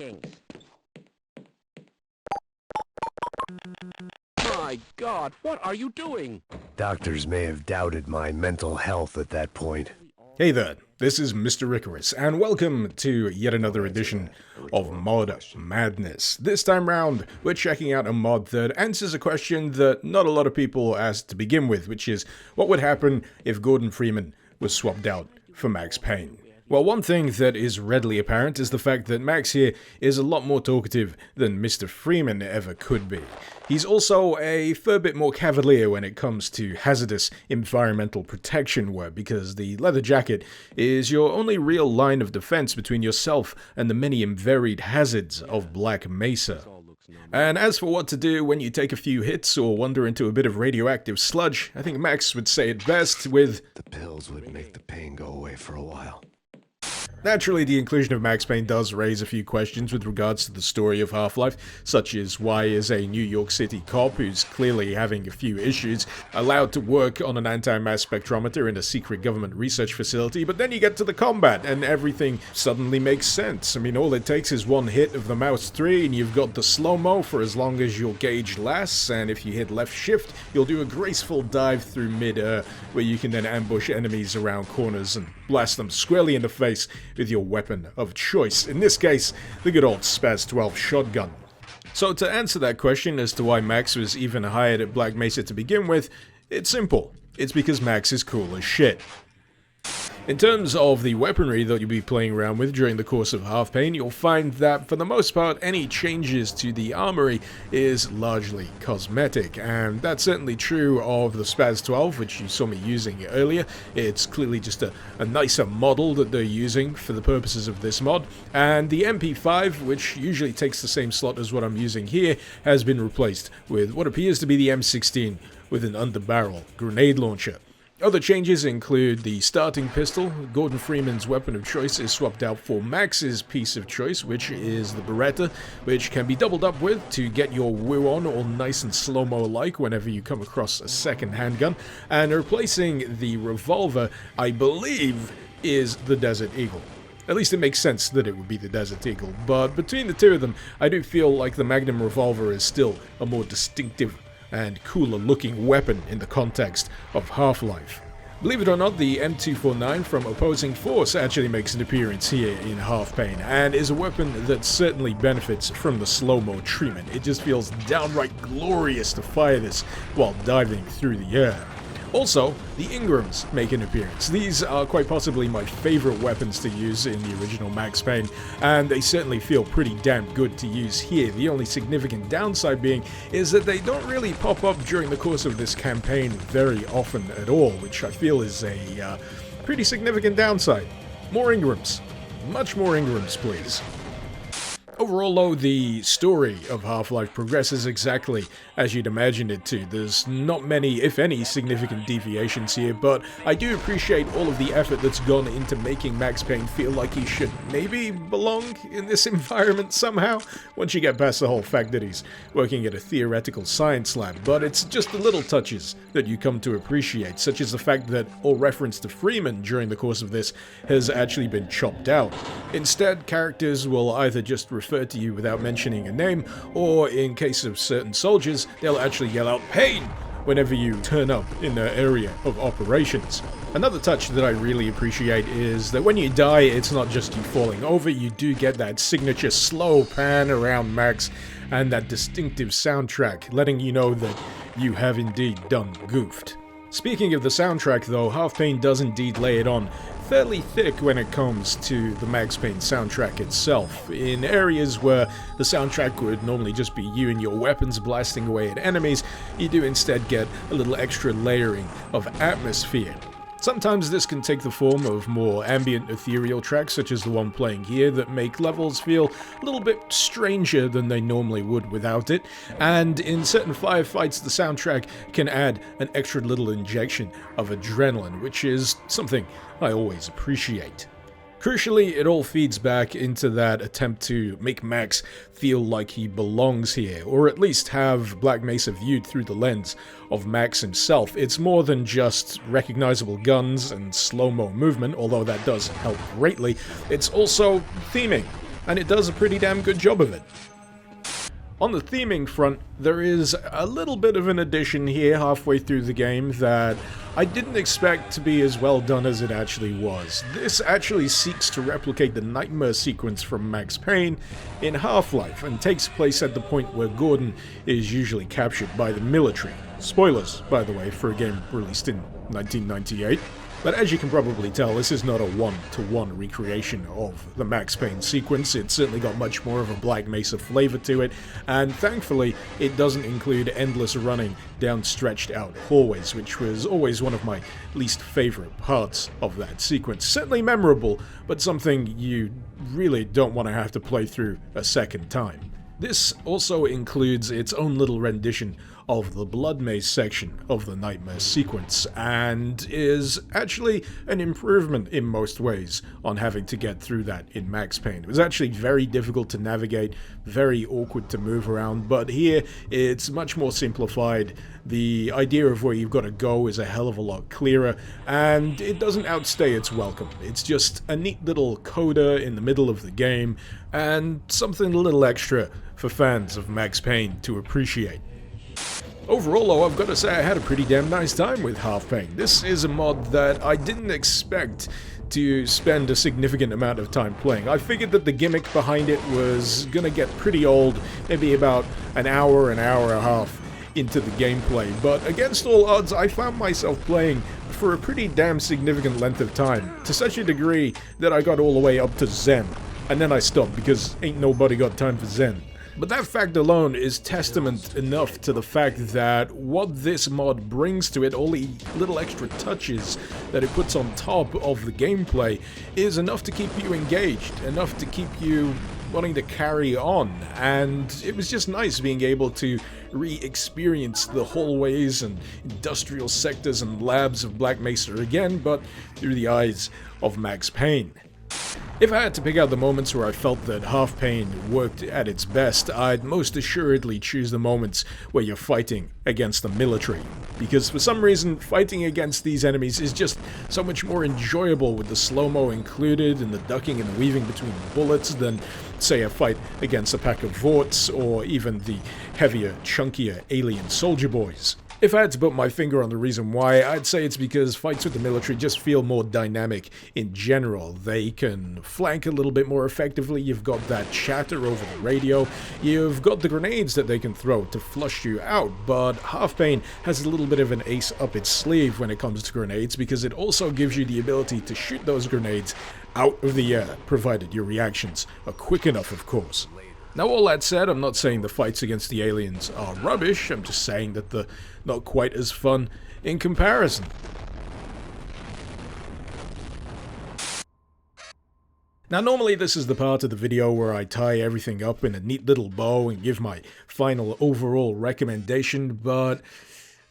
Thanks. My God, what are you doing? Doctors may have doubted my mental health at that point. Hey there, this is Mr. Icarus, and welcome to yet another edition of Mod Madness. This time round, we're checking out a mod that answers a question that not a lot of people asked to begin with, which is, what would happen if Gordon Freeman was swapped out for Max Payne? Well, one thing that is readily apparent is the fact that Max here is a lot more talkative than Mr. Freeman ever could be. He's also a fair bit more cavalier when it comes to hazardous environmental protection work, because the leather jacket is your only real line of defense between yourself and the many and varied hazards of Black Mesa. And as for what to do when you take a few hits or wander into a bit of radioactive sludge, I think Max would say it best with, The pills would make the pain go away for a while. Naturally, the inclusion of Max Payne does raise a few questions with regards to the story of Half-Life, such as why is a New York City cop who's clearly having a few issues allowed to work on an anti-mass spectrometer in a secret government research facility, but then you get to the combat and everything suddenly makes sense. I mean, all it takes is one hit of the mouse 3 and you've got the slow-mo for as long as your gauge lasts, and if you hit left shift, you'll do a graceful dive through mid-air where you can then ambush enemies around corners and blast them squarely in the face with your weapon of choice, in this case, the good old Spaz 12 shotgun. So to answer that question as to why Max was even hired at Black Mesa to begin with, it's simple. It's because Max is cool as shit. In terms of the weaponry that you'll be playing around with during the course of Half-Payne, you'll find that, for the most part, any changes to the armory is largely cosmetic, and that's certainly true of the Spaz 12, which you saw me using earlier. It's clearly just a nicer model that they're using for the purposes of this mod, and the MP5, which usually takes the same slot as what I'm using here, has been replaced with what appears to be the M16 with an underbarrel grenade launcher. Other changes include the starting pistol. Gordon Freeman's weapon of choice is swapped out for Max's piece of choice, which is the Beretta, which can be doubled up with to get your woo on all nice and slow-mo-like whenever you come across a second handgun. And replacing the revolver, I believe, is the Desert Eagle. At least it makes sense that it would be the Desert Eagle, but between the two of them, I do feel like the Magnum revolver is still a more distinctive and cooler looking weapon in the context of Half-Life. Believe it or not, the M249 from Opposing Force actually makes an appearance here in Half-Payne, and is a weapon that certainly benefits from the slow-mo treatment. It just feels downright glorious to fire this while diving through the air. Also, the Ingrams make an appearance. These are quite possibly my favorite weapons to use in the original Max Payne, and they certainly feel pretty damn good to use here. The only significant downside being is that they don't really pop up during the course of this campaign very often at all, which I feel is a pretty significant downside. More Ingrams. Much more Ingrams, please. Overall, though, the story of Half-Life progresses exactly as you'd imagine it to. There's not many, if any, significant deviations here, but I do appreciate all of the effort that's gone into making Max Payne feel like he should maybe belong in this environment somehow, once you get past the whole fact that he's working at a theoretical science lab. But it's just the little touches that you come to appreciate, such as the fact that all reference to Freeman during the course of this has actually been chopped out. Instead, characters will either just refer to you without mentioning a name, or in case of certain soldiers, they'll actually yell out "Payne" whenever you turn up in their area of operations. Another touch that I really appreciate is that when you die, it's not just you falling over, you do get that signature slow pan around Max and that distinctive soundtrack letting you know that you have indeed done goofed. Speaking of the soundtrack though, Half-Payne does indeed lay it on fairly thick when it comes to the Max Payne soundtrack itself. In areas where the soundtrack would normally just be you and your weapons blasting away at enemies, you do instead get a little extra layering of atmosphere. Sometimes this can take the form of more ambient ethereal tracks, such as the one playing here, that make levels feel a little bit stranger than they normally would without it, and in certain firefights the soundtrack can add an extra little injection of adrenaline, which is something I always appreciate. Crucially, it all feeds back into that attempt to make Max feel like he belongs here, or at least have Black Mesa viewed through the lens of Max himself. It's more than just recognizable guns and slow-mo movement, although that does help greatly. It's also theming. and it does a pretty damn good job of it. On the theming front, there is a little bit of an addition here halfway through the game that I didn't expect to be as well done as it actually was. This actually seeks to replicate the nightmare sequence from Max Payne in Half-Life and takes place at the point where Gordon is usually captured by the military. Spoilers, by the way, for a game released in 1998. But as you can probably tell, this is not a one-to-one recreation of the Max Payne sequence. It's certainly got much more of a Black Mesa flavor to it, and thankfully, it doesn't include endless running down stretched out hallways, which was always one of my least favorite parts of that sequence. Certainly memorable, but something you really don't want to have to play through a second time. This also includes its own little rendition of the Blood Maze section of the Nightmare sequence, and is actually an improvement in most ways on having to get through that in Max Payne. It was actually very difficult to navigate, very awkward to move around, but here it's much more simplified. The idea of where you've got to go is a hell of a lot clearer, and it doesn't outstay its welcome. It's just a neat little coda in the middle of the game, and something a little extra for fans of Max Payne to appreciate. Overall, though, I've got to say I had a pretty damn nice time with Half-Payne. This is a mod that I didn't expect to spend a significant amount of time playing. I figured that the gimmick behind it was gonna get pretty old, maybe about an hour and a half into the gameplay, but against all odds, I found myself playing for a pretty damn significant length of time, to such a degree that I got all the way up to Zen, and then I stopped because ain't nobody got time for Zen. But that fact alone is testament enough to the fact that what this mod brings to it, all the little extra touches that it puts on top of the gameplay, is enough to keep you engaged, enough to keep you wanting to carry on. And it was just nice being able to re-experience the hallways and industrial sectors and labs of Black Mesa again, but through the eyes of Max Payne. If I had to pick out the moments where I felt that Half-Payne worked at its best, I'd most assuredly choose the moments where you're fighting against the military. Because for some reason, fighting against these enemies is just so much more enjoyable with the slow-mo included and the ducking and weaving between bullets than, say, a fight against a pack of Vorts or even the heavier, chunkier alien soldier boys. If I had to put my finger on the reason why, I'd say it's because fights with the military just feel more dynamic in general. They can flank a little bit more effectively, you've got that chatter over the radio, you've got the grenades that they can throw to flush you out, but Half-Payne has a little bit of an ace up its sleeve when it comes to grenades, because it also gives you the ability to shoot those grenades out of the air, provided your reactions are quick enough, of course. Now, all that said, I'm not saying the fights against the aliens are rubbish, I'm just saying that they're not quite as fun in comparison. Now, normally this is the part of the video where I tie everything up in a neat little bow and give my final overall recommendation, but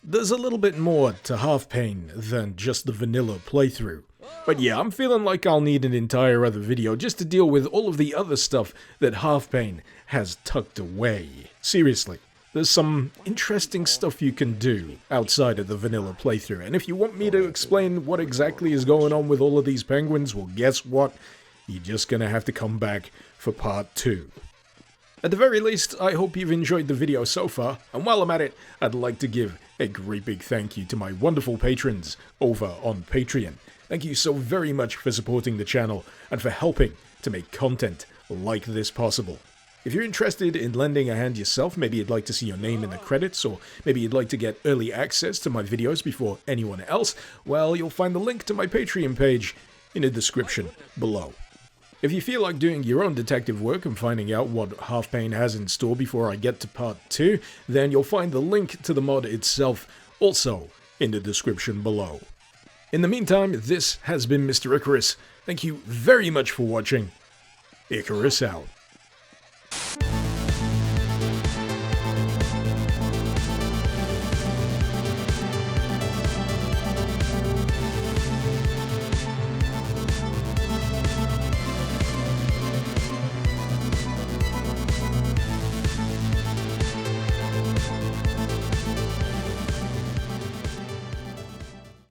there's a little bit more to Half-Payne than just the vanilla playthrough. But yeah, I'm feeling like I'll need an entire other video just to deal with all of the other stuff that Half-Payne has tucked away. Seriously, there's some interesting stuff you can do outside of the vanilla playthrough, and if you want me to explain what exactly is going on with all of these penguins, well, guess what? You're just gonna have to come back for part 2. At the very least, I hope you've enjoyed the video so far, and while I'm at it, I'd like to give a great big thank you to my wonderful patrons over on Patreon. Thank you so very much for supporting the channel and for helping to make content like this possible. If you're interested in lending a hand yourself, maybe you'd like to see your name in the credits, or maybe you'd like to get early access to my videos before anyone else, well, you'll find the link to my Patreon page in the description below. If you feel like doing your own detective work and finding out what Half-Payne has in store before I get to part 2, then you'll find the link to the mod itself also in the description below. In the meantime, this has been Mr. Icarus. Thank you very much for watching. Icarus out.